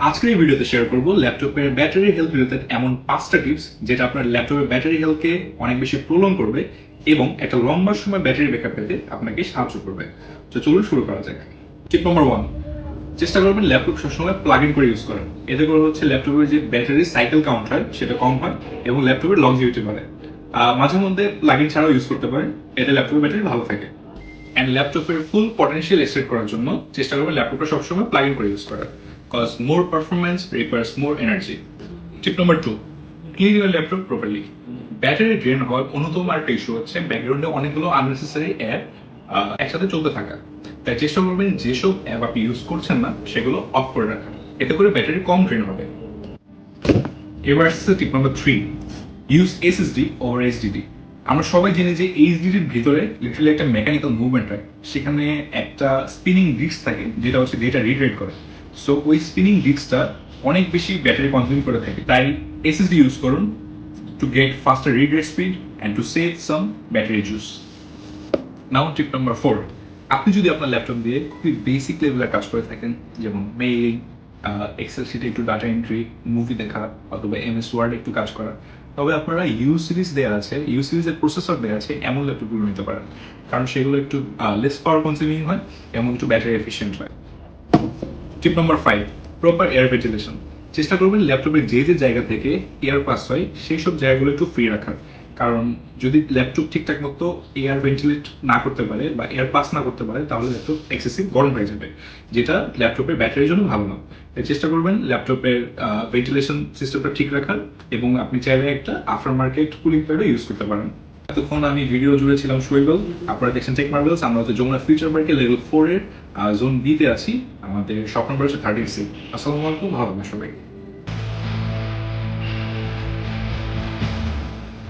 আজকের এই ভিডিওতে শেয়ার করব ল্যাপটপের ব্যাটারি হেলথ রিলেটেড এমন 5টা টিপস যেটা আপনার ল্যাপটপের ব্যাটারি হেলথকে অনেক বেশি প্রলং করবে এবং একটা লম্বা সময় ব্যাটারি ব্যাকআপ পেতে আপনাকে সাহায্য করবে। তো চলুন শুরু করা যাক। টিপ নম্বর 1, চেষ্টা করবেন ল্যাপটপ সবসময় প্লাগ ইন করে ইউজ করেন। এতে করে হচ্ছে ল্যাপটপের যে ব্যাটারি সাইকেল কাউন্ট হয় সেটা কম হয় এবং ল্যাপটপের লংজিভিটি বাড়ে। মাঝে মধ্যে প্লাগ ইন ছাড়াও ইউজ করতে পারেন, এতে ল্যাপটপের ব্যাটারি ভালো থাকে। অ্যান্ড ল্যাপটপের ফুল পটেনশিয়াল এক্সট্রাক্ট করার জন্য চেষ্টা করবেন ল্যাপটপটা সবসময় প্লাগ ইন করে ইউজ করার, cause more performance requires more energy. Tip number 2, clean your laptop properly. Battery drain হওয়ার অন্যতম একটা ইস্যু হচ্ছে ব্যাকগ্রাউন্ডে অনেকগুলো আননেসেসারি অ্যাপ একসাথে চলতে থাকা। তাই চেষ্টা করবেন যেসব অ্যাপ আপনি ইউজ করছেন না সেগুলো অফ করে রাখা, এতে করে ব্যাটারি কম ড্রেন হবে। এবার আসছে টিপ number 3, use SSD over HDD. আমরা সবাই জানি যে এইচডিডির ভিতরে লিটারালি একটা মেকানিক্যাল মুভমেন্ট হয়, সেখানে একটা স্পিনিং ডিস্ক থাকে যেটা হচ্ছে ডেটা রিড রাইট করে। সো ওই স্পিনিং ডিস্কটা অনেক বেশি ব্যাটারি কনজিউম করে থাকে, তাই এসএসডি ইউজ করুন to get ফাস্টার read write speed and to save some battery juice. Now tip number 4, আপনি যদি আপনার ল্যাপটপ দিয়ে খুবই বেসিক লেভেলের কাজ করে থাকেন, যেমন মেইলিং, এক্সেল শিটে একটু ডাটা এন্ট্রি, মুভি দেখা অথবা এমএস ওয়ার্ড একটু কাজ করা, তবে আপনারা ইউ সিরিজ দেওয়া আছে, ইউ সিরিজের প্রসেসর দেওয়া আছে এমন ল্যাপটপগুলো নিতে পারেন, কারণ সেগুলো একটু লেস পাওয়ার কনজিউমিং হয় এবং একটু ব্যাটারি এফিসিয়েন্ট হয়। টিপ নম্বর 5, প্রপার এয়ার ভেন্টিলেশন। চেষ্টা করবেন ল্যাপটপের যে যে জায়গা থেকে এয়ার পাস হয় সেই সব জায়গাগুলো একটু ফ্রি রাখার, কারণ যদি ল্যাপটপ ঠিকঠাক মতো এয়ার ভেন্টিলেট না করতে পারে বা এয়ার পাস না করতে পারে তাহলে ল্যাপটপ এক্সেসিভ গরম হয়ে যাবে, যেটা ল্যাপটপের ব্যাটারির জন্য ভালো না। তাই চেষ্টা করবেন ল্যাপটপের ভেন্টিলেশন সিস্টেমটা ঠিক রাখার, এবং আপনি চাইলে একটা আফটার মার্কেট কুলিং প্যাডও ইউজ করতে পারেন। এতক্ষণ আমি ভিডিও জুড়ে ছিলাম শৈবল, আপনারা দেখছেন টেক মার্ভেলস। আমরা হচ্ছে যমুনা ফিউচার পার্কে লেভেল 4 এর জোন বিতে আছি, আমাদের শপ নম্বর হচ্ছে 36। আসসালামু আলাইকুম, ভালো থাকবেন সবাই।